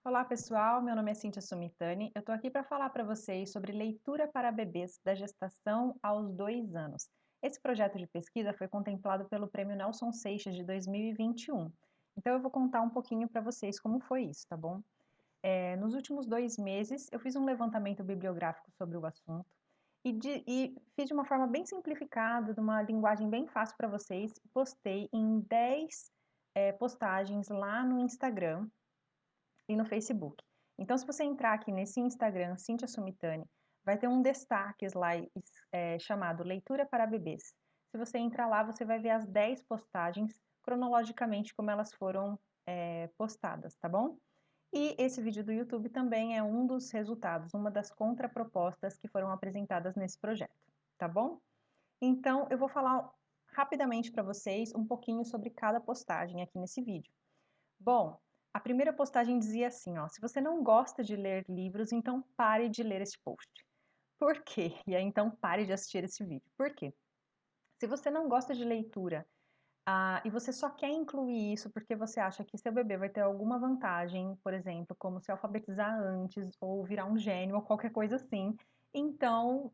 Olá pessoal, meu nome é Cíntia Sumitani. Eu estou aqui para falar para vocês sobre leitura para bebês da gestação aos 2 anos. Esse projeto de pesquisa foi contemplado pelo Prêmio Nelson Seixas de 2021. Então eu vou contar um pouquinho para vocês como foi isso, tá bom? Nos últimos 2 meses eu fiz um levantamento bibliográfico sobre o assunto e fiz de uma forma bem simplificada, de uma linguagem bem fácil para vocês, postei em 10 postagens lá no Instagram e no Facebook. Então, se você entrar aqui nesse Instagram, Cíntia Sumitani, vai ter um destaques lá chamado Leitura para Bebês. Se você entrar lá, você vai ver as 10 postagens cronologicamente como elas foram postadas, tá bom? E esse vídeo do YouTube também é um dos resultados, uma das contrapropostas que foram apresentadas nesse projeto, tá bom? Então, eu vou falar rapidamente para vocês um pouquinho sobre cada postagem aqui nesse vídeo. Bom, a primeira postagem dizia assim, ó, se você não gosta de ler livros, então pare de ler este post. Por quê? E aí então pare de assistir esse vídeo. Por quê? Se você não gosta de leitura, e você só quer incluir isso porque você acha que seu bebê vai ter alguma vantagem, por exemplo, como se alfabetizar antes, ou virar um gênio, ou qualquer coisa assim, então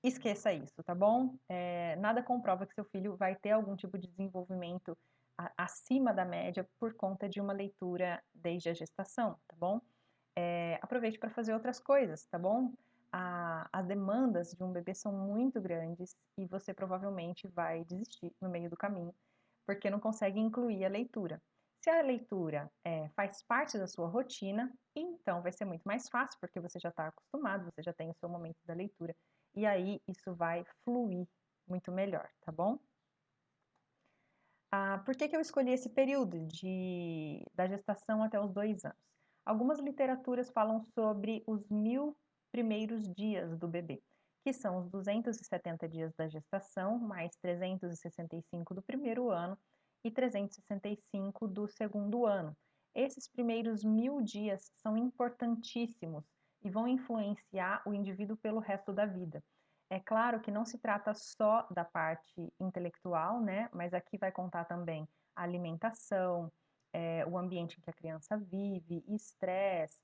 esqueça isso, tá bom? Nada comprova que seu filho vai ter algum tipo de desenvolvimento acima da média por conta de uma leitura desde a gestação, tá bom? Aproveite para fazer outras coisas, tá bom? As demandas de um bebê são muito grandes e você provavelmente vai desistir no meio do caminho, porque não consegue incluir a leitura. Se a leitura faz parte da sua rotina, então vai ser muito mais fácil, porque você já está acostumado, você já tem o seu momento da leitura, e aí isso vai fluir muito melhor, tá bom? Por que eu escolhi esse período da gestação até os 2 anos? Algumas literaturas falam sobre os 1000 primeiros dias do bebê, que são os 270 dias da gestação, mais 365 do primeiro ano e 365 do segundo ano. Esses primeiros 1000 dias são importantíssimos e vão influenciar o indivíduo pelo resto da vida. É claro que não se trata só da parte intelectual, né? Mas aqui vai contar também a alimentação, o ambiente em que a criança vive, estresse,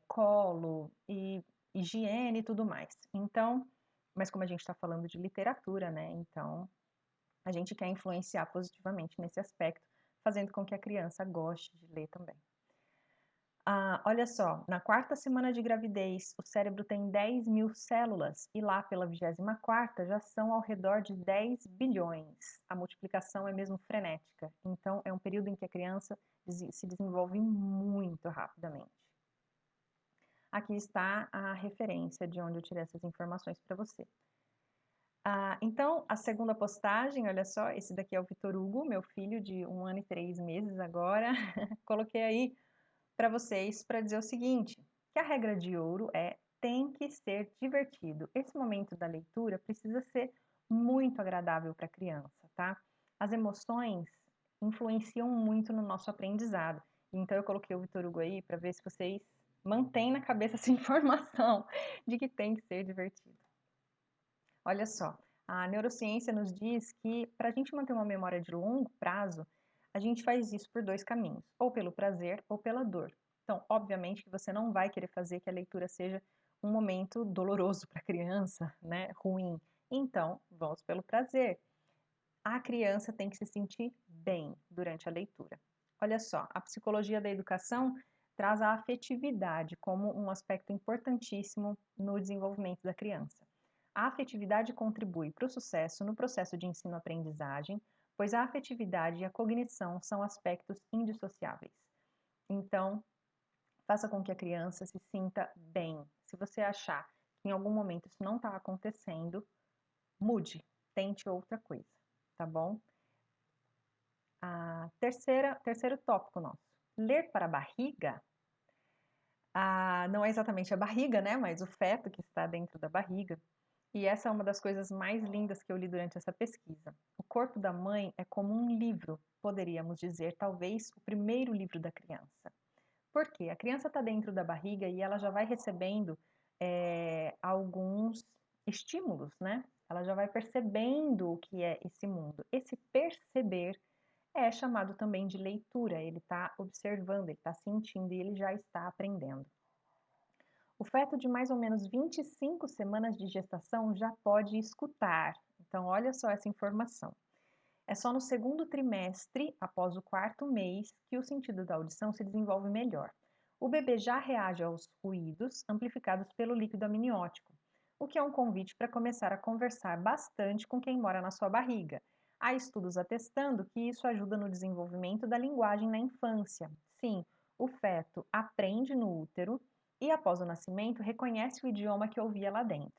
colo e higiene e tudo mais. Então, mas como a gente está falando de literatura, né? Então, a gente quer influenciar positivamente nesse aspecto, fazendo com que a criança goste de ler também. Olha só, na quarta semana de gravidez, o cérebro tem 10.000 células e lá pela 24ª já são ao redor de 10 bilhões. A multiplicação é mesmo frenética, então é um período em que a criança se desenvolve muito rapidamente. Aqui está a referência de onde eu tirei essas informações para você. Então, a segunda postagem, olha só, esse daqui é o Vitor Hugo, meu filho de 1 ano e 3 meses agora. Coloquei aí para vocês para dizer o seguinte, que a regra de ouro tem que ser divertido. Esse momento da leitura precisa ser muito agradável para a criança, tá? As emoções influenciam muito no nosso aprendizado. Então eu coloquei o Vitor Hugo aí para ver se vocês mantêm na cabeça essa informação de que tem que ser divertido. Olha só, a neurociência nos diz que para a gente manter uma memória de longo prazo, a gente faz isso por 2 caminhos, ou pelo prazer ou pela dor. Então, obviamente que você não vai querer fazer que a leitura seja um momento doloroso para a criança, né, ruim. Então, vamos pelo prazer. A criança tem que se sentir bem durante a leitura. Olha só, a psicologia da educação traz a afetividade como um aspecto importantíssimo no desenvolvimento da criança. A afetividade contribui para o sucesso no processo de ensino-aprendizagem, pois a afetividade e a cognição são aspectos indissociáveis. Então, faça com que a criança se sinta bem. Se você achar que em algum momento isso não está acontecendo, mude, tente outra coisa, tá bom? Terceiro tópico nosso. Ler para a barriga, não é exatamente a barriga, né? Mas o feto que está dentro da barriga. E essa é uma das coisas mais lindas que eu li durante essa pesquisa. O corpo da mãe é como um livro, poderíamos dizer, talvez o primeiro livro da criança. Por quê? A criança está dentro da barriga e ela já vai recebendo alguns estímulos, né? Ela já vai percebendo o que é esse mundo. Esse perceber É chamado também de leitura, ele está observando, ele está sentindo e ele já está aprendendo. O feto de mais ou menos 25 semanas de gestação já pode escutar. Então, olha só essa informação. É só no segundo trimestre, após o quarto mês, que o sentido da audição se desenvolve melhor. O bebê já reage aos ruídos amplificados pelo líquido amniótico, o que é um convite para começar a conversar bastante com quem mora na sua barriga. Há estudos atestando que isso ajuda no desenvolvimento da linguagem na infância. Sim, o feto aprende no útero e, após o nascimento, reconhece o idioma que ouvia lá dentro.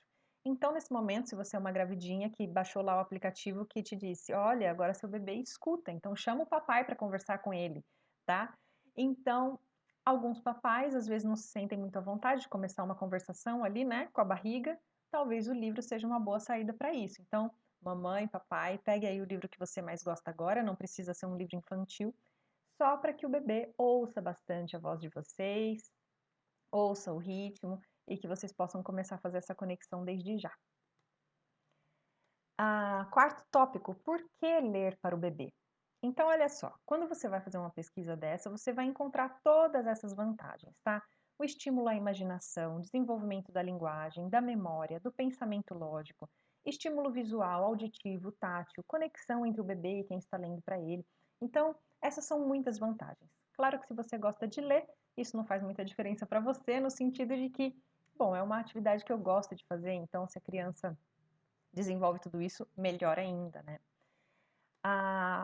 Então, nesse momento, se você é uma gravidinha que baixou lá o aplicativo que te disse, olha, agora seu bebê escuta, então chama o papai para conversar com ele, tá? Então, alguns papais às vezes não se sentem muito à vontade de começar uma conversação ali, né, com a barriga. Talvez o livro seja uma boa saída para isso. Então, mamãe, papai, pegue aí o livro que você mais gosta agora, não precisa ser um livro infantil, só para que o bebê ouça bastante a voz de vocês, ouça o ritmo e que vocês possam começar a fazer essa conexão desde já. Quarto tópico, por que ler para o bebê? Então, olha só, quando você vai fazer uma pesquisa dessa, você vai encontrar todas essas vantagens, tá? O estímulo à imaginação, desenvolvimento da linguagem, da memória, do pensamento lógico, estímulo visual, auditivo, tátil, conexão entre o bebê e quem está lendo para ele. Então, essas são muitas vantagens. Claro que se você gosta de ler, isso não faz muita diferença para você, no sentido de que, bom, é uma atividade que eu gosto de fazer, então se a criança desenvolve tudo isso, melhor ainda, né?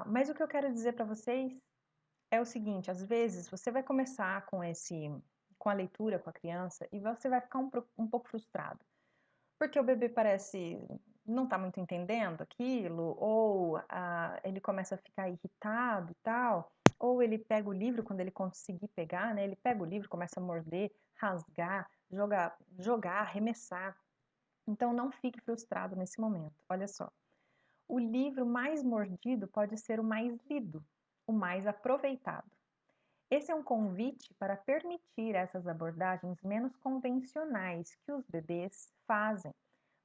Mas o que eu quero dizer para vocês é o seguinte, às vezes você vai começar com a leitura com a criança e você vai ficar um pouco frustrado, porque o bebê parece não tá muito entendendo aquilo, ou ele começa a ficar irritado e tal, ou ele pega o livro quando ele conseguir pegar, né? Ele pega o livro, começa a morder, rasgar, jogar, arremessar. Então não fique frustrado nesse momento. Olha só. O livro mais mordido pode ser o mais lido, o mais aproveitado. Esse é um convite para permitir essas abordagens menos convencionais que os bebês fazem,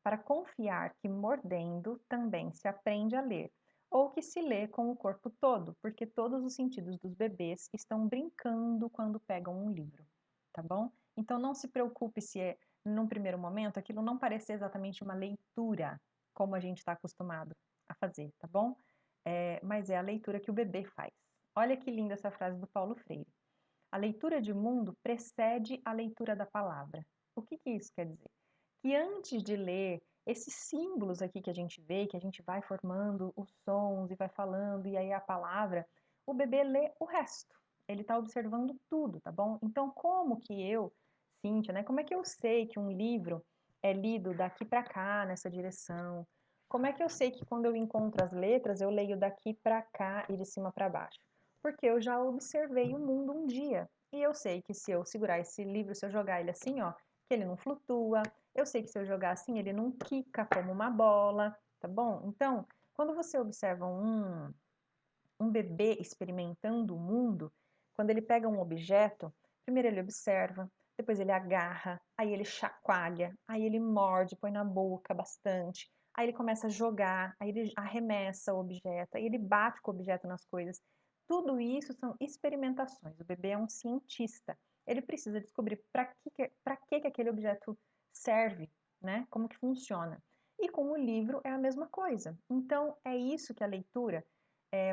para confiar que mordendo também se aprende a ler, ou que se lê com o corpo todo, porque todos os sentidos dos bebês estão brincando quando pegam um livro, tá bom? Então não se preocupe se num primeiro momento aquilo não parecer exatamente uma leitura, como a gente está acostumado a fazer, tá bom? Mas é a leitura que o bebê faz. Olha que linda essa frase do Paulo Freire. A leitura de mundo precede a leitura da palavra. O que isso quer dizer? Que antes de ler esses símbolos aqui que a gente vê, que a gente vai formando os sons e vai falando, e aí a palavra, o bebê lê o resto. Ele está observando tudo, tá bom? Então, como que eu, Cíntia, né? Como é que eu sei que um livro é lido daqui para cá, nessa direção? Como é que eu sei que quando eu encontro as letras, eu leio daqui para cá e de cima para baixo? Porque eu já observei o mundo um dia. E eu sei que se eu segurar esse livro, se eu jogar ele assim, ó, que ele não flutua. Eu sei que se eu jogar assim, ele não quica como uma bola, tá bom? Então, quando você observa um bebê experimentando o mundo, quando ele pega um objeto, primeiro ele observa, depois ele agarra, aí ele chacoalha, aí ele morde, põe na boca bastante, aí ele começa a jogar, aí ele arremessa o objeto, aí ele bate com o objeto nas coisas. Tudo isso são experimentações. O bebê é um cientista. Ele precisa descobrir para que aquele objeto serve, né? Como que funciona. E com o livro é a mesma coisa. Então, é isso que a leitura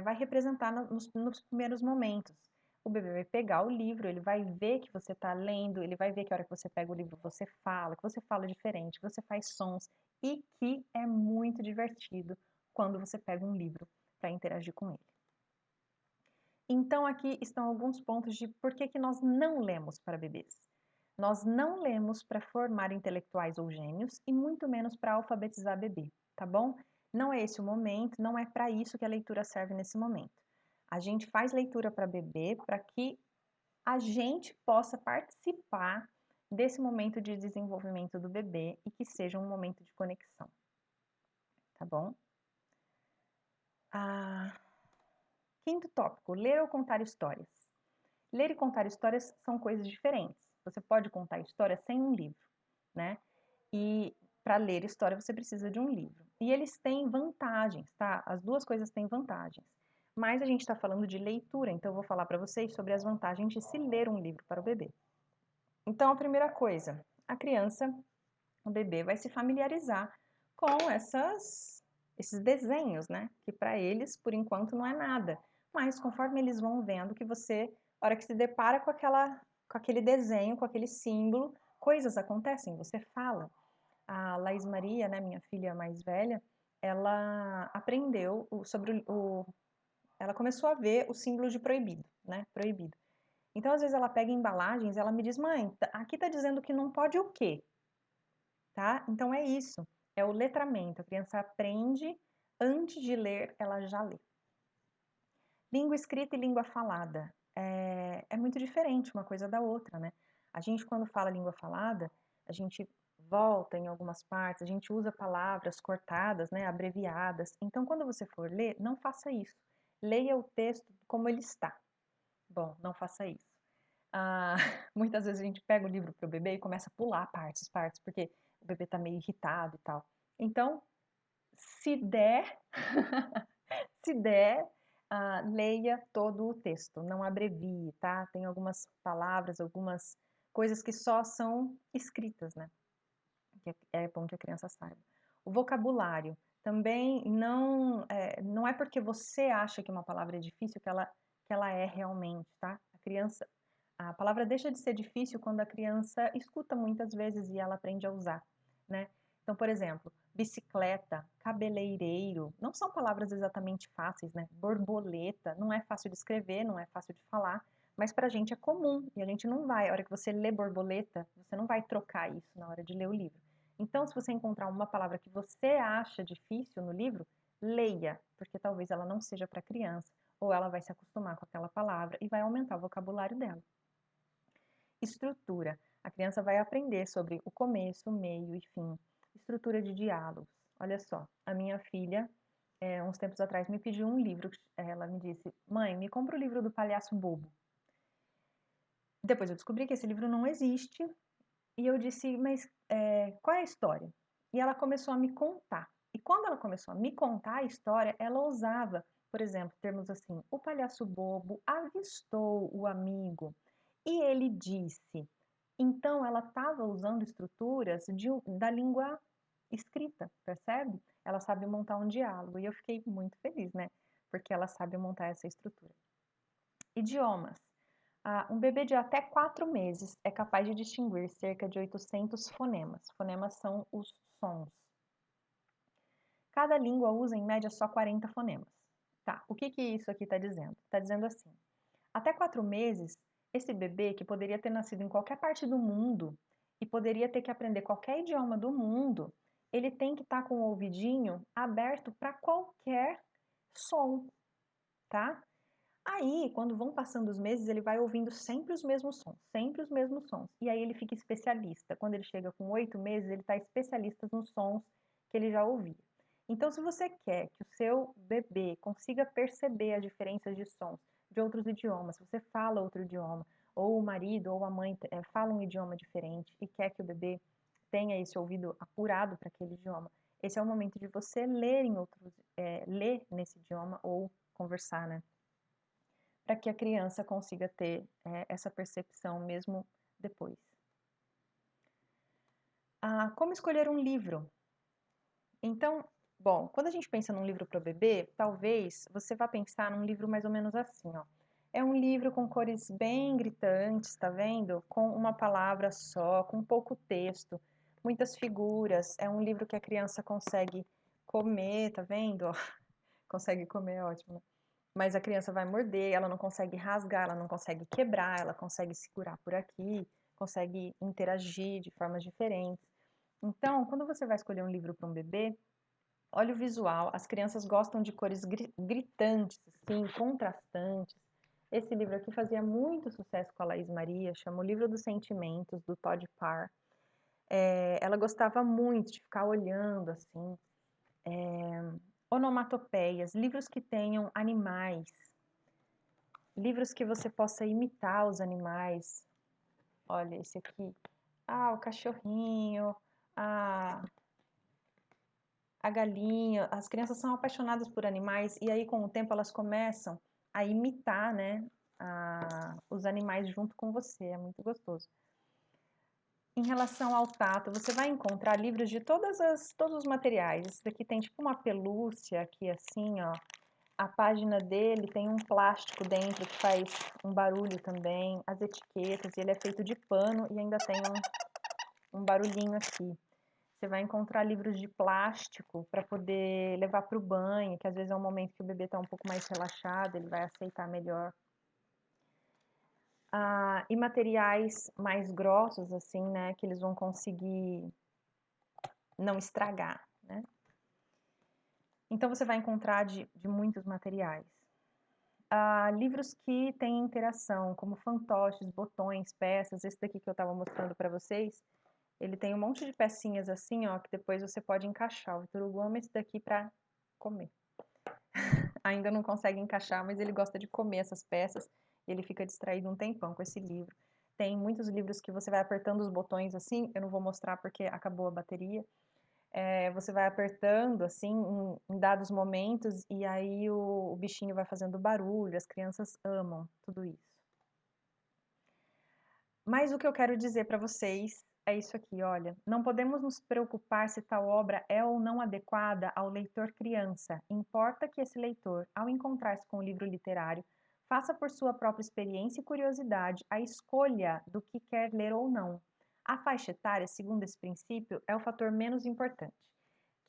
vai representar nos primeiros momentos. O bebê vai pegar o livro, ele vai ver que você está lendo, ele vai ver que a hora que você pega o livro você fala, que você fala diferente, que você faz sons e que é muito divertido quando você pega um livro para interagir com ele. Então, aqui estão alguns pontos de por que nós não lemos para bebês. Nós não lemos para formar intelectuais ou gênios e muito menos para alfabetizar bebê, tá bom? Não é esse o momento, não é para isso que a leitura serve nesse momento. A gente faz leitura para bebê para que a gente possa participar desse momento de desenvolvimento do bebê e que seja um momento de conexão, tá bom? Quinto tópico, ler ou contar histórias. Ler e contar histórias são coisas diferentes. Você pode contar história sem um livro, né? E para ler história você precisa de um livro. E eles têm vantagens, tá? As duas coisas têm vantagens. Mas a gente está falando de leitura, então eu vou falar para vocês sobre as vantagens de se ler um livro para o bebê. Então, a primeira coisa, a criança, o bebê vai se familiarizar com esses desenhos, né? Que para eles, por enquanto, não é nada. Mas conforme eles vão vendo que você, na hora que se depara com aquele desenho, com aquele símbolo, coisas acontecem, você fala. A Laís Maria, né, minha filha mais velha, ela aprendeu ela começou a ver o símbolo de proibido, né? Proibido. Então, às vezes ela pega embalagens, ela me diz: "Mãe, aqui tá dizendo que não pode o quê?", tá? Então é isso, é o letramento. A criança aprende, antes de ler, ela já lê. Língua escrita e língua falada. É muito diferente uma coisa da outra, né? A gente, quando fala língua falada, a gente volta em algumas partes, a gente usa palavras cortadas, né, abreviadas. Então, quando você for ler, não faça isso. Leia o texto como ele está. Bom, não faça isso. Ah, muitas vezes a gente pega o livro para o bebê e começa a pular partes, porque o bebê está meio irritado e tal. Então, se der, se der, leia todo o texto, não abrevie, tá? Tem algumas palavras, algumas coisas que só são escritas, né? Que é bom que a criança saiba. O vocabulário também não é porque você acha que uma palavra é difícil que ela é realmente, tá? A palavra deixa de ser difícil quando a criança escuta muitas vezes e ela aprende a usar, né? Então, por exemplo, bicicleta, cabeleireiro, não são palavras exatamente fáceis, né? Borboleta, não é fácil de escrever, não é fácil de falar, mas pra gente é comum e a gente não vai, a hora que você lê borboleta, você não vai trocar isso na hora de ler o livro. Então, se você encontrar uma palavra que você acha difícil no livro, leia, porque talvez ela não seja para criança, ou ela vai se acostumar com aquela palavra e vai aumentar o vocabulário dela. Estrutura. A criança vai aprender sobre o começo, meio e fim. Estrutura de diálogos. Olha só, a minha filha, uns tempos atrás, me pediu um livro. Ela me disse: "Mãe, me compra o livro do Palhaço Bobo". Depois eu descobri que esse livro não existe e eu disse: "Mas qual é a história?". E ela começou a me contar. E quando ela começou a me contar a história, ela usava, por exemplo, termos assim: "O palhaço bobo avistou o amigo e ele disse". Então, ela estava usando estruturas da língua escrita, percebe? Ela sabe montar um diálogo e eu fiquei muito feliz, né? Porque ela sabe montar essa estrutura. Idiomas. Um bebê de até 4 meses é capaz de distinguir cerca de 800 fonemas. Fonemas são os sons. Cada língua usa, em média, só 40 fonemas. Tá, o que isso aqui está dizendo? Está dizendo assim, até 4 meses, esse bebê, que poderia ter nascido em qualquer parte do mundo e poderia ter que aprender qualquer idioma do mundo, ele tem que estar com o ouvidinho aberto para qualquer som, tá? Aí, quando vão passando os meses, ele vai ouvindo sempre os mesmos sons, sempre os mesmos sons. E aí ele fica especialista. Quando ele chega com 8 meses, ele está especialista nos sons que ele já ouvia. Então, se você quer que o seu bebê consiga perceber as diferenças de sons de outros idiomas, se você fala outro idioma, ou o marido ou a mãe fala um idioma diferente e quer que o bebê tenha esse ouvido apurado para aquele idioma, esse é o momento de você ler nesse idioma ou conversar, né? Para que a criança consiga ter essa percepção mesmo depois. Como escolher um livro? Então, bom, quando a gente pensa num livro para o bebê, talvez você vá pensar num livro mais ou menos assim, ó. É um livro com cores bem gritantes, tá vendo? Com uma palavra só, com pouco texto, muitas figuras. É um livro que a criança consegue comer, tá vendo? Consegue comer, é ótimo, né? Mas a criança vai morder, ela não consegue rasgar, ela não consegue quebrar, ela consegue segurar por aqui, consegue interagir de formas diferentes. Então, quando você vai escolher um livro para um bebê, olha o visual. As crianças gostam de cores gritantes, assim, contrastantes. Esse livro aqui fazia muito sucesso com a Laís Maria, chama O Livro dos Sentimentos, do Todd Parr. Ela gostava muito de ficar olhando, assim, onomatopeias, livros que tenham animais, livros que você possa imitar os animais. Olha esse aqui. O cachorrinho, a a galinha, as crianças são apaixonadas por animais e aí com o tempo elas começam a imitar, né, os animais junto com você, é muito gostoso. Em relação ao tato, você vai encontrar livros de todos os materiais. Esse daqui tem tipo uma pelúcia aqui assim, ó. A página dele tem um plástico dentro que faz um barulho também. As etiquetas, ele é feito de pano e ainda tem um barulhinho aqui. Você vai encontrar livros de plástico para poder levar para o banho, que às vezes é um momento que o bebê está um pouco mais relaxado, ele vai aceitar melhor. E materiais mais grossos, assim, né, que eles vão conseguir não estragar, né? Então você vai encontrar de muitos materiais. Livros que têm interação, como fantoches, botões, peças. Esse daqui que eu estava mostrando para vocês, ele tem um monte de pecinhas assim, ó, que depois você pode encaixar. O Vitor Hugo ama esse daqui para comer. Ainda não consegue encaixar, mas ele gosta de comer essas peças e ele fica distraído um tempão com esse livro. Tem muitos livros que você vai apertando os botões assim, eu não vou mostrar porque acabou a bateria. Você vai apertando assim em dados momentos e aí o bichinho vai fazendo barulho, as crianças amam tudo isso. Mas o que eu quero dizer para vocês é isso aqui, olha. Não podemos nos preocupar se tal obra é ou não adequada ao leitor criança. Importa que esse leitor, ao encontrar-se com o livro literário, faça por sua própria experiência e curiosidade a escolha do que quer ler ou não. A faixa etária, segundo esse princípio, é o fator menos importante.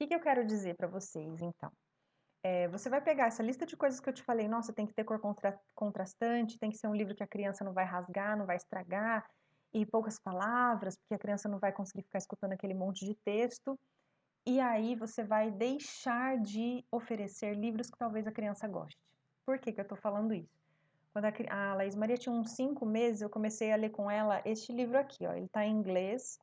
O que eu quero dizer para vocês, então? Você vai pegar essa lista de coisas que eu te falei, nossa, tem que ter cor contrastante, tem que ser um livro que a criança não vai rasgar, não vai estragar, e poucas palavras, porque a criança não vai conseguir ficar escutando aquele monte de texto. E aí você vai deixar de oferecer livros que talvez a criança goste. Por que eu estou falando isso? Quando a Laís Maria tinha uns 5 meses, eu comecei a ler com ela este livro aqui, ó. Ele está em inglês,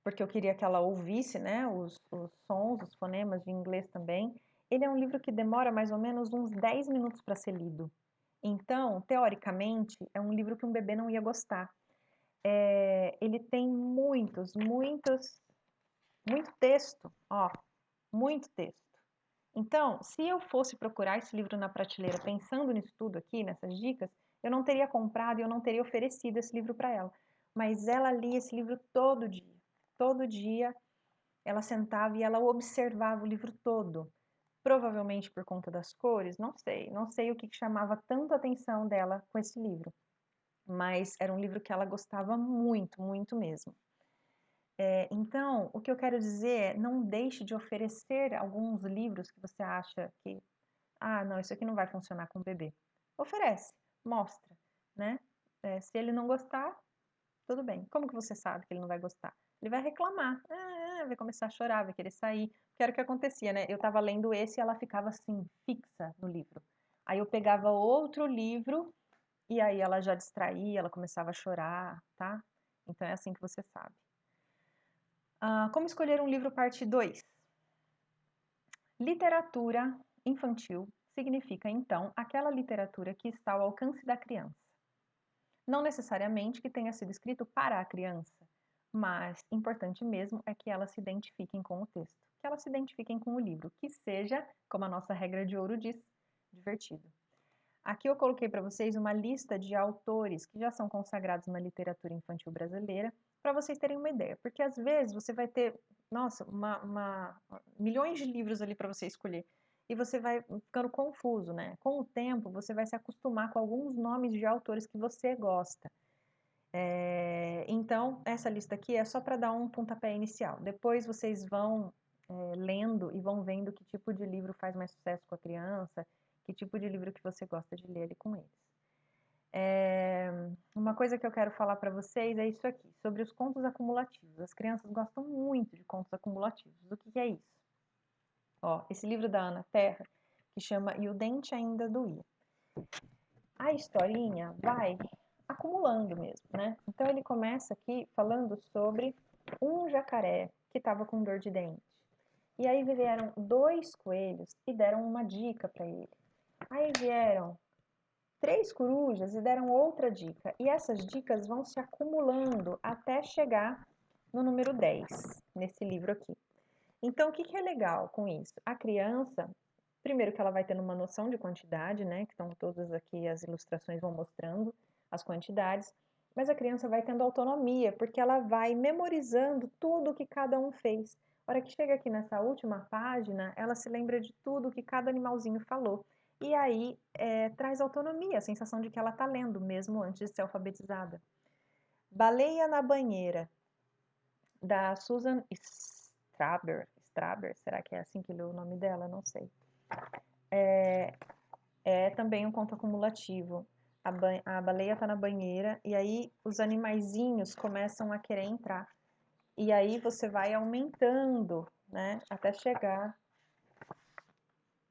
porque eu queria que ela ouvisse, né, os sons, os fonemas de inglês também. Ele é um livro que demora mais ou menos uns 10 minutos para ser lido. Então, teoricamente, é um livro que um bebê não ia gostar. Ele tem muito texto, ó, muito texto. Então, se eu fosse procurar esse livro na prateleira pensando nisso tudo aqui, nessas dicas, eu não teria comprado e eu não teria oferecido esse livro para ela. Mas ela lia esse livro todo dia. Todo dia ela sentava e ela observava o livro todo. Provavelmente por conta das cores, não sei. Não sei o que chamava tanto a atenção dela com esse livro. Mas era um livro que ela gostava muito, muito mesmo. Então, o que eu quero dizer é, não deixe de oferecer alguns livros que você acha que, não, isso aqui não vai funcionar com o bebê. Oferece, mostra, né? Se ele não gostar, tudo bem. Como que você sabe que ele não vai gostar? Ele vai reclamar, vai começar a chorar, vai querer sair. Que era o que acontecia, né? Eu estava lendo esse e ela ficava assim, fixa no livro. Aí eu pegava outro livro e aí ela já distraía, ela começava a chorar, tá? Então é assim que você sabe. Como escolher um livro parte 2? Literatura infantil significa, então, aquela literatura que está ao alcance da criança. Não necessariamente que tenha sido escrito para a criança, mas importante mesmo é que elas se identifiquem com o texto, que elas se identifiquem com o livro, que seja, como a nossa regra de ouro diz, divertido. Aqui eu coloquei para vocês uma lista de autores que já são consagrados na literatura infantil brasileira, para vocês terem uma ideia, porque às vezes você vai ter, nossa, milhões de livros ali para você escolher, e você vai ficando confuso, né? Com o tempo, você vai se acostumar com alguns nomes de autores que você gosta. Então, essa lista aqui é só para dar um pontapé inicial. Depois vocês vão lendo e vão vendo que tipo de livro faz mais sucesso com a criança, que tipo de livro que você gosta de ler ali com eles. Uma coisa que eu quero falar para vocês é isso aqui, sobre os contos acumulativos. As crianças gostam muito de contos acumulativos. O que é isso? Ó, esse livro da Ana Terra, que chama E o Dente Ainda Doía. A historinha vai acumulando mesmo, né? Então ele começa aqui falando sobre um jacaré que estava com dor de dente. E aí vieram 2 coelhos e deram uma dica para ele. Aí vieram 3 corujas e deram outra dica. E essas dicas vão se acumulando até chegar no número 10, nesse livro aqui. Então, o que é legal com isso? A criança, primeiro que ela vai tendo uma noção de quantidade, né? Que estão todas aqui, as ilustrações vão mostrando as quantidades, mas a criança vai tendo autonomia, porque ela vai memorizando tudo que cada um fez. A hora que chega aqui nessa última página, ela se lembra de tudo que cada animalzinho falou. E aí traz autonomia, a sensação de que ela está lendo, mesmo antes de ser alfabetizada. Baleia na banheira, da Susan Straber, será que é assim que lê o nome dela? Não sei. É também um conto acumulativo. A baleia tá na banheira e aí os animaizinhos começam a querer entrar. E aí você vai aumentando, né, até chegar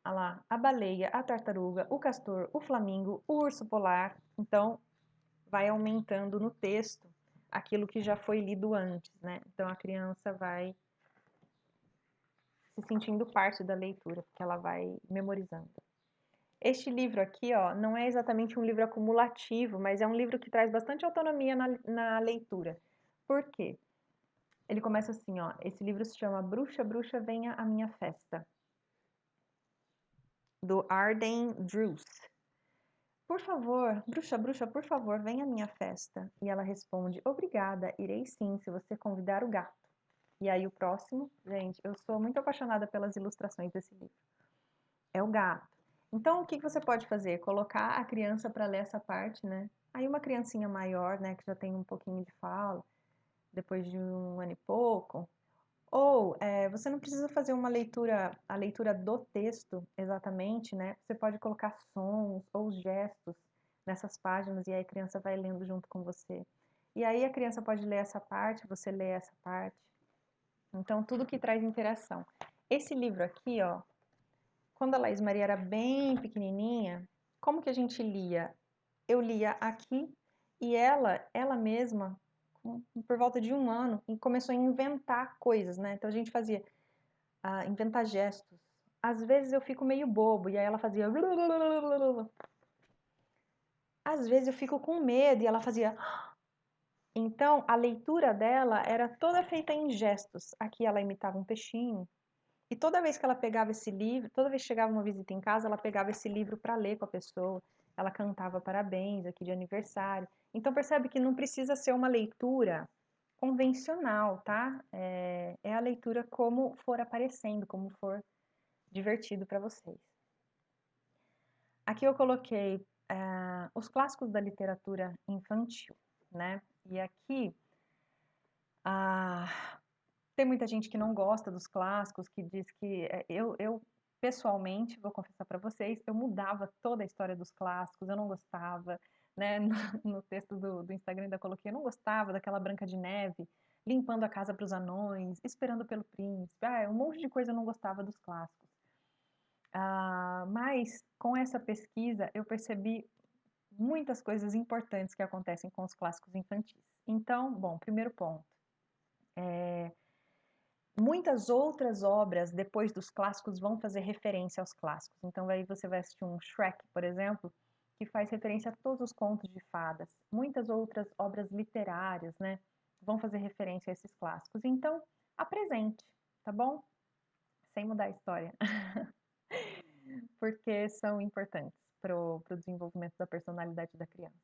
lá, a baleia, a tartaruga, o castor, o flamingo, o urso polar. Então, vai aumentando no texto aquilo que já foi lido antes, né? Então a criança vai se sentindo parte da leitura, porque ela vai memorizando. Este livro aqui, ó, não é exatamente um livro acumulativo, mas é um livro que traz bastante autonomia na leitura. Por quê? Ele começa assim, ó, esse livro se chama Bruxa, Bruxa, Venha à Minha Festa, do Arden Drews. Por favor, bruxa, bruxa, por favor, venha à minha festa. E ela responde, obrigada, irei sim, se você convidar o gato. E aí o próximo, gente, eu sou muito apaixonada pelas ilustrações desse livro. É o gato. Então, o que você pode fazer? Colocar a criança para ler essa parte, né? Aí uma criancinha maior, né, que já tem um pouquinho de fala, depois de um ano e pouco. Ou você não precisa fazer uma leitura, a leitura do texto exatamente, né? Você pode colocar sons ou gestos nessas páginas e aí a criança vai lendo junto com você. E aí a criança pode ler essa parte, você lê essa parte. Então, tudo que traz interação. Esse livro aqui, ó, quando a Laís Maria era bem pequenininha, como que a gente lia? Eu lia aqui e ela mesma, por volta de um ano, começou a inventar coisas, né? Então a gente fazia, inventar gestos. Às vezes eu fico meio bobo e aí ela fazia. Às vezes eu fico com medo e ela fazia. Então a leitura dela era toda feita em gestos. Aqui ela imitava um peixinho. E toda vez que ela pegava esse livro, toda vez que chegava uma visita em casa, ela pegava esse livro para ler com a pessoa. Ela cantava parabéns aqui de aniversário. Então percebe que não precisa ser uma leitura convencional, tá? É a leitura como for aparecendo, como for divertido para vocês. Aqui eu coloquei os clássicos da literatura infantil, né? E aqui tem muita gente que não gosta dos clássicos, que diz que eu pessoalmente, vou confessar para vocês, eu mudava toda a história dos clássicos, eu não gostava, né? No texto do Instagram ainda coloquei, eu não gostava daquela Branca de Neve limpando a casa para os anões, esperando pelo príncipe, um monte de coisa eu não gostava dos clássicos. Mas com essa pesquisa eu percebi muitas coisas importantes que acontecem com os clássicos infantis. Então, bom, primeiro ponto. Muitas outras obras depois dos clássicos vão fazer referência aos clássicos. Então aí você vai assistir um Shrek, por exemplo, que faz referência a todos os contos de fadas. Muitas outras obras literárias, né, vão fazer referência a esses clássicos. Então, apresente, tá bom? Sem mudar a história. Porque são importantes para o desenvolvimento da personalidade da criança.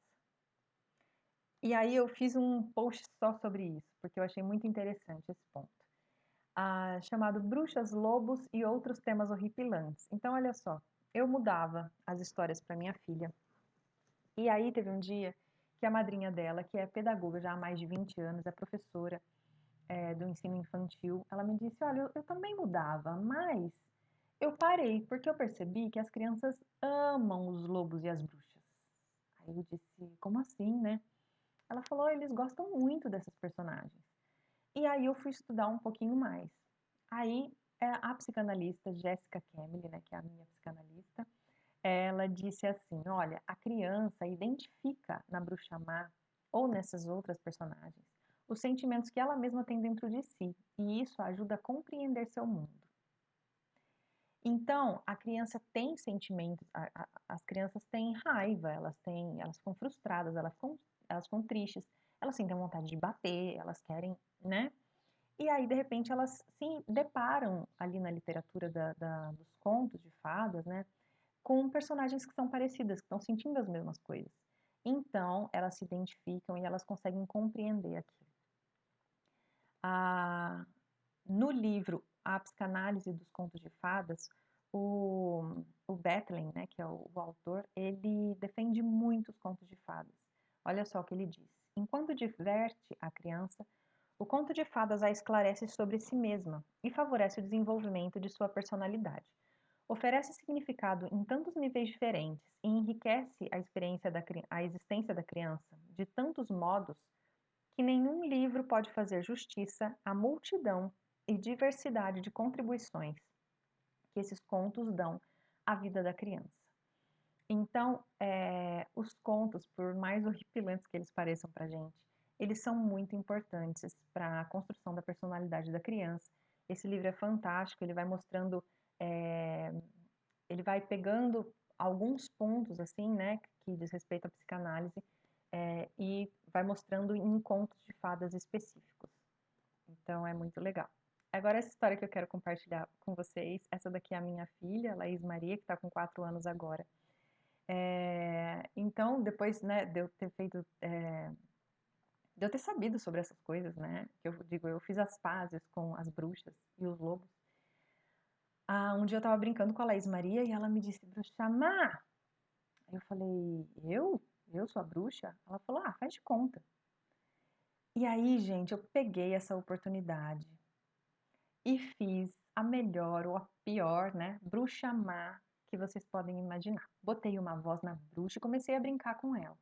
E aí eu fiz um post só sobre isso, porque eu achei muito interessante esse ponto. Chamado Bruxas, Lobos e Outros Temas Horripilantes. Então, olha só, eu mudava as histórias para minha filha. E aí teve um dia que a madrinha dela, que é pedagoga já há mais de 20 anos, é professora do ensino infantil, ela me disse, olha, eu também mudava, mas eu parei, porque eu percebi que as crianças amam os lobos e as bruxas. Aí eu disse, como assim, né? Ela falou, eles gostam muito dessas personagens. E aí eu fui estudar um pouquinho mais. Aí a psicanalista Jessica Kemely, né, que é a minha psicanalista, ela disse assim, olha, a criança identifica na Bruxa Má ou nessas outras personagens os sentimentos que ela mesma tem dentro de si, e isso ajuda a compreender seu mundo. Então, a criança tem sentimentos, as crianças têm raiva, elas ficam frustradas, elas ficam tristes, elas sentem vontade de bater, elas querem, né? E aí, de repente, elas se deparam ali na literatura dos contos de fadas, né, com personagens que são parecidas, que estão sentindo as mesmas coisas. Então, elas se identificam e elas conseguem compreender aquilo. Ah, no livro A Psicanálise dos Contos de Fadas, o Bethlen, né, que é o autor, ele defende muito os contos de fadas. Olha só o que ele diz. Enquanto diverte a criança, o conto de fadas a esclarece sobre si mesma e favorece o desenvolvimento de sua personalidade. Oferece significado em tantos níveis diferentes e enriquece a existência da criança de tantos modos que nenhum livro pode fazer justiça à multidão e diversidade de contribuições que esses contos dão à vida da criança. Então, os contos, por mais horripilantes que eles pareçam para a gente, eles são muito importantes para a construção da personalidade da criança. Esse livro é fantástico, ele vai mostrando, ele vai pegando alguns pontos, assim, né, que diz respeito à psicanálise, e vai mostrando em contos de fadas específicos. Então, é muito legal. Agora, essa história que eu quero compartilhar com vocês, essa daqui é a minha filha, Laís Maria, que está com 4 anos agora. Então, depois, né, de eu ter feito, de eu ter sabido sobre essas coisas, né, que eu digo, eu fiz as pazes com as bruxas e os lobos. Um dia eu tava brincando com a Laís Maria e ela me disse, bruxa má. Aí eu falei, eu? Eu sou a bruxa? Ela falou, faz de conta. E aí, gente, eu peguei essa oportunidade e fiz a melhor ou a pior, né, bruxa má que vocês podem imaginar. Botei uma voz na bruxa e comecei a brincar com ela.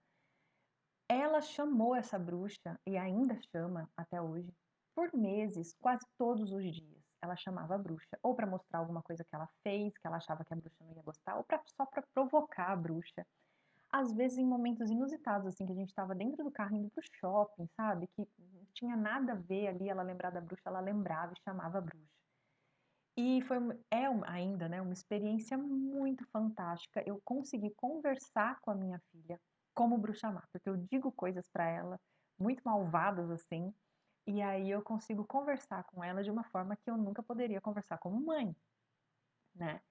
Ela chamou essa bruxa, e ainda chama até hoje, por meses, quase todos os dias. Ela chamava a bruxa, ou para mostrar alguma coisa que ela fez, que ela achava que a bruxa não ia gostar, ou só para provocar a bruxa. Às vezes em momentos inusitados, assim, que a gente estava dentro do carro indo pro shopping, sabe? Que não tinha nada a ver ali, ela lembrar da bruxa, ela lembrava e chamava a bruxa. E ainda, né, uma experiência muito fantástica. Eu consegui conversar com a minha filha como bruxa má, porque eu digo coisas para ela muito malvadas assim, e aí eu consigo conversar com ela de uma forma que eu nunca poderia conversar como mãe, né?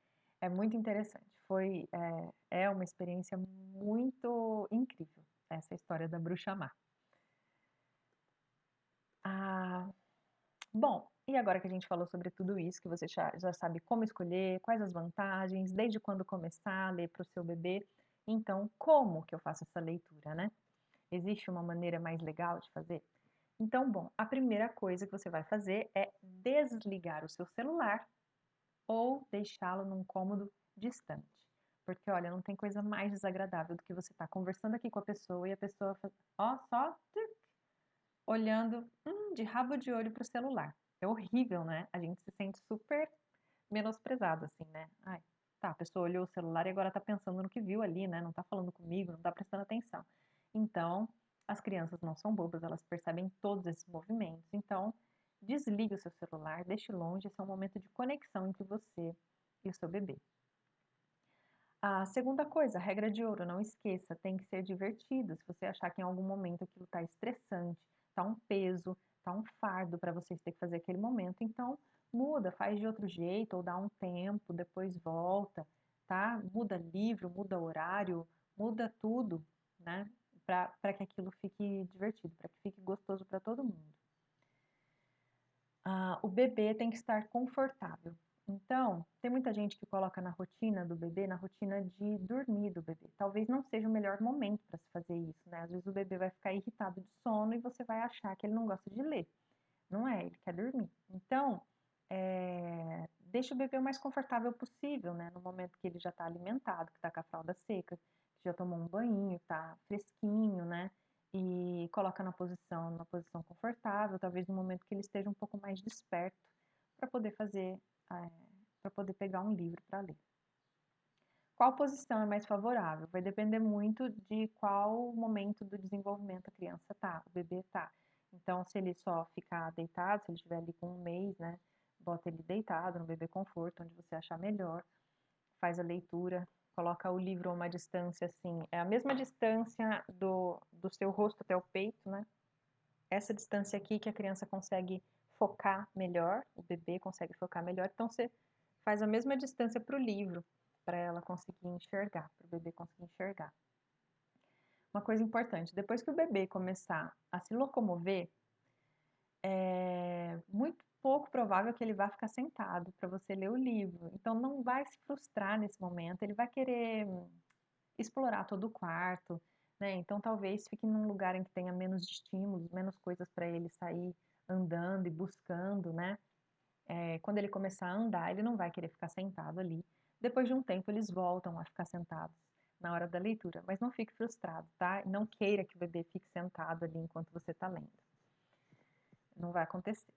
É muito interessante. É uma experiência muito incrível essa história da bruxa má. Ah, Bom, e agora que a gente falou sobre tudo isso, que você já sabe como escolher, quais as vantagens, desde quando começar a ler para o seu bebê, então como que eu faço essa leitura, né? Existe uma maneira mais legal de fazer? Então, bom, a primeira coisa que você vai fazer é desligar o seu celular ou deixá-lo num cômodo distante. Porque, olha, não tem coisa mais desagradável do que você estar conversando aqui com a pessoa e a pessoa, ó, só olhando de rabo de olho para o celular. É horrível, né? A gente se sente super menosprezado, assim, né? Ai, tá, a pessoa olhou o celular e agora tá pensando no que viu ali, né? Não tá falando comigo, não tá prestando atenção. Então, as crianças não são bobas, elas percebem todos esses movimentos. Então, desligue o seu celular, deixe longe, esse é um momento de conexão entre você e o seu bebê. A segunda coisa, regra de ouro, não esqueça, tem que ser divertido. Se você achar que em algum momento aquilo está estressante, está um peso, está um fardo para vocês ter que fazer aquele momento, então muda, faz de outro jeito, ou dá um tempo, depois volta, tá? Muda livro, muda horário, muda tudo, né? Para que aquilo fique divertido, para que fique gostoso para todo mundo. O bebê tem que estar confortável. Então, tem muita gente que coloca na rotina do bebê, na rotina de dormir do bebê. Talvez não seja o melhor momento para se fazer isso, né? Às vezes o bebê vai ficar irritado de sono e você vai achar que ele não gosta de ler. Não é, ele quer dormir. Então, deixa o bebê o mais confortável possível, né? No momento que ele já está alimentado, que está com a fralda seca, que já tomou um banho, está fresquinho, né? E coloca numa posição confortável, talvez no momento que ele esteja um pouco mais desperto para poder para poder pegar um livro para ler. Qual posição é mais favorável? Vai depender muito de qual momento do desenvolvimento a criança tá, o bebê tá. Então, se ele só ficar deitado, se ele estiver ali com um mês, né, bota ele deitado no bebê conforto, onde você achar melhor, faz a leitura, coloca o livro a uma distância assim, é a mesma distância do seu rosto até o peito, né? Essa distância aqui que a criança consegue focar melhor, o bebê consegue focar melhor, então você faz a mesma distância para o livro, para ela conseguir enxergar, para o bebê conseguir enxergar. Uma coisa importante, depois que o bebê começar a se locomover, é muito pouco provável que ele vá ficar sentado para você ler o livro. Então não vai se frustrar nesse momento, ele vai querer explorar todo o quarto, né? Então talvez fique num lugar em que tenha menos estímulos, menos coisas para ele sair andando e buscando, né? Quando ele começar a andar, ele não vai querer ficar sentado ali. Depois de um tempo, eles voltam a ficar sentados na hora da leitura, mas não fique frustrado, tá? Não queira que o bebê fique sentado ali enquanto você está lendo. Não vai acontecer.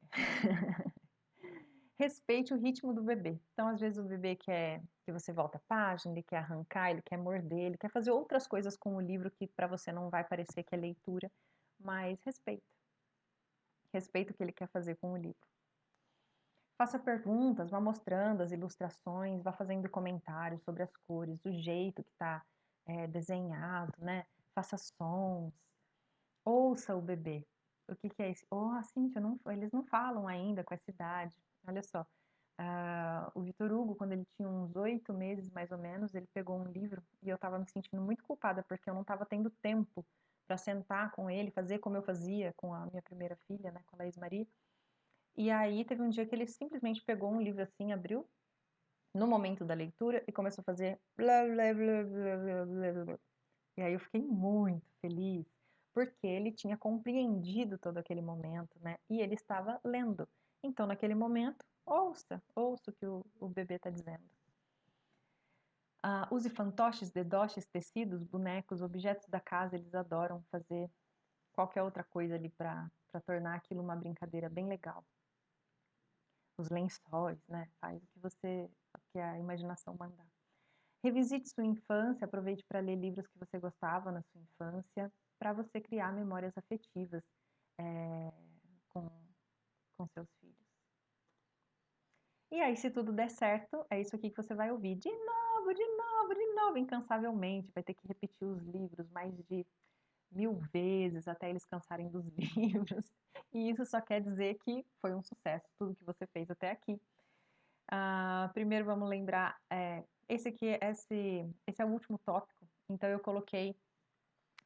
Respeite o ritmo do bebê. Então, às vezes, o bebê quer que você volte a página, ele quer arrancar, ele quer morder, ele quer fazer outras coisas com o livro que para você não vai parecer que é leitura, mas respeita. Respeita o que ele quer fazer com o livro. Faça perguntas, vá mostrando as ilustrações, vá fazendo comentários sobre as cores, o jeito que está desenhado, né? Faça sons, ouça o bebê. O que é isso? Oh, Cíntia, eles não falam ainda com essa idade. Olha só, o Vitor Hugo, quando ele tinha uns 8 meses, mais ou menos, ele pegou um livro e eu estava me sentindo muito culpada, porque eu não estava tendo tempo para sentar com ele, fazer como eu fazia com a minha primeira filha, né, com a Laís Maria. E aí teve um dia que ele simplesmente pegou um livro assim, abriu, no momento da leitura, e começou a fazer blá, blá, blá, blá, blá, blá, blá. E aí eu fiquei muito feliz, porque ele tinha compreendido todo aquele momento, né? E ele estava lendo. Então, naquele momento, ouça o que o bebê está dizendo. Use fantoches, dedoches, tecidos, bonecos, objetos da casa, eles adoram fazer qualquer outra coisa ali para tornar aquilo uma brincadeira bem legal. Os lençóis, né? Faz o que a imaginação mandar. Revisite sua infância, aproveite para ler livros que você gostava na sua infância, para você criar memórias afetivas com, com seus filhos. E aí, se tudo der certo, é isso aqui que você vai ouvir de novo, de novo, de novo, incansavelmente. Vai ter que repetir os livros mais de 1000 vezes até eles cansarem dos livros. E isso só quer dizer que foi um sucesso, tudo que você fez até aqui. Primeiro vamos lembrar, esse é o último tópico, então eu coloquei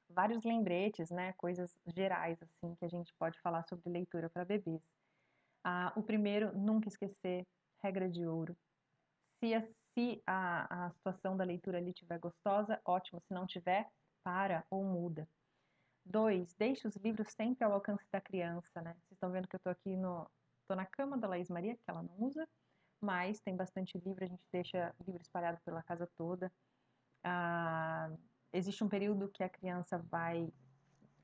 vários lembretes, né, coisas gerais assim que a gente pode falar sobre leitura para bebês. O primeiro, nunca esquecer, regra de ouro. Se a situação da leitura ali estiver gostosa, ótimo, se não tiver, para ou muda. 2, deixe os livros sempre ao alcance da criança, né? Vocês estão vendo que eu tô na cama da Laís Maria, que ela não usa, mas tem bastante livro, a gente deixa livro espalhado pela casa toda. Existe um período que a criança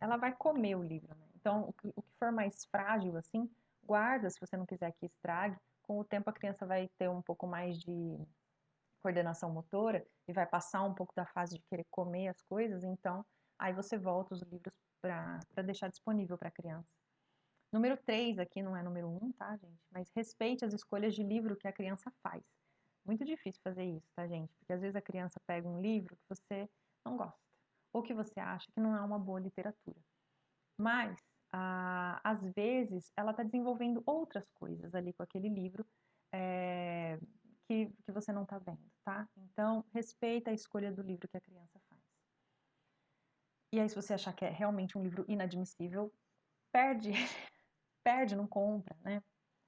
ela vai comer o livro, né? Então, o que for mais frágil, assim, guarda, se você não quiser que estrague. Com o tempo, a criança vai ter um pouco mais de coordenação motora e vai passar um pouco da fase de querer comer as coisas, então, aí você volta os livros para deixar disponível para a criança. Número 3 aqui não é número 1, tá, gente? Mas respeite as escolhas de livro que a criança faz. Muito difícil fazer isso, tá, gente? Porque às vezes a criança pega um livro que você não gosta, ou que você acha que não é uma boa literatura. Mas, às vezes, ela está desenvolvendo outras coisas ali com aquele livro que você não está vendo, tá? Então, respeita a escolha do livro que a criança faz. E aí, se você achar que é realmente um livro inadmissível, perde, perde, não compra, né?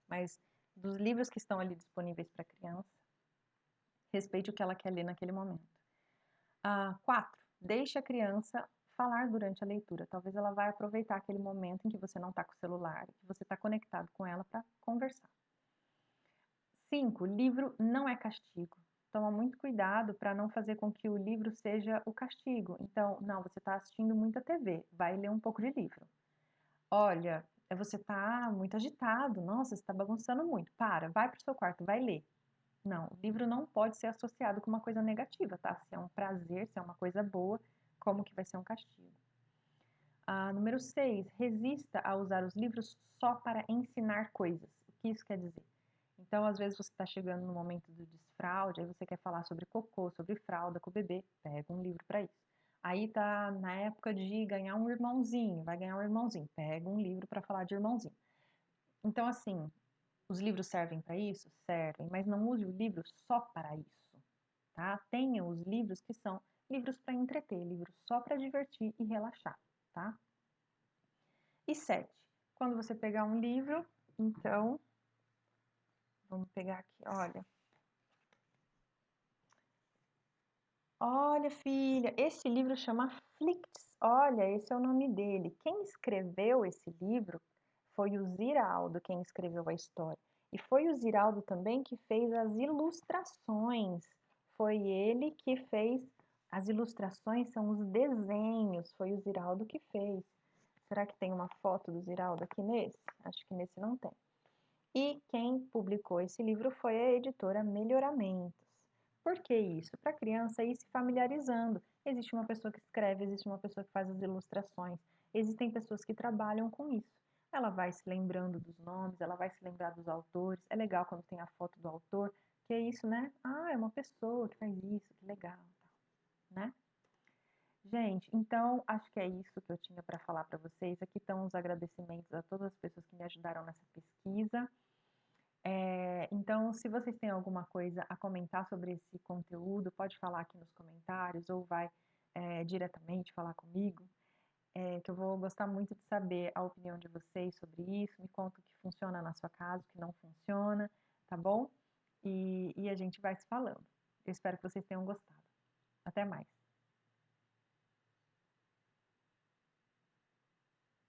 Mas dos livros que estão ali disponíveis para a criança, respeite o que ela quer ler naquele momento. 4, deixe a criança falar durante a leitura. Talvez ela vai aproveitar aquele momento em que você não está com o celular, que você está conectado com ela para conversar. 5, livro não é castigo. Toma muito cuidado para não fazer com que o livro seja o castigo. Então, não, você está assistindo muita TV, vai ler um pouco de livro. Olha, você está muito agitado, nossa, você está bagunçando muito. Vai para o seu quarto, vai ler. Não, o livro não pode ser associado com uma coisa negativa, tá? Se é um prazer, se é uma coisa boa, como que vai ser um castigo? Número 6, resista a usar os livros só para ensinar coisas. O que isso quer dizer? Então, às vezes você está chegando no momento do desfraude, aí você quer falar sobre cocô, sobre fralda com o bebê, pega um livro para isso. Aí tá na época de ganhar um irmãozinho, vai ganhar um irmãozinho, pega um livro para falar de irmãozinho. Então, assim, os livros servem para isso? Servem, mas não use o livro só para isso, tá? Tenha os livros que são livros para entreter, livros só para divertir e relaxar, tá? E 7, quando você pegar um livro, então, vamos pegar aqui, olha. Olha, filha, esse livro chama Flicts. Olha, esse é o nome dele. Quem escreveu esse livro foi o Ziraldo, quem escreveu a história. E foi o Ziraldo também que fez as ilustrações. Foi ele que fez as ilustrações, são os desenhos. Foi o Ziraldo que fez. Será que tem uma foto do Ziraldo aqui nesse? Acho que nesse não tem. E quem publicou esse livro foi a editora Melhoramentos. Por que isso? Para a criança ir se familiarizando. Existe uma pessoa que escreve, existe uma pessoa que faz as ilustrações, existem pessoas que trabalham com isso. Ela vai se lembrando dos nomes, ela vai se lembrar dos autores. É legal quando tem a foto do autor, que é isso, né? Ah, é uma pessoa que faz isso, que legal, né? Gente, então acho que é isso que eu tinha para falar para vocês. Aqui estão os agradecimentos a todas as pessoas que me ajudaram nessa pesquisa. Então, se vocês têm alguma coisa a comentar sobre esse conteúdo, pode falar aqui nos comentários ou vai diretamente falar comigo, que eu vou gostar muito de saber a opinião de vocês sobre isso. Me conta o que funciona na sua casa, o que não funciona, tá bom? E a gente vai se falando. Eu espero que vocês tenham gostado. Até mais.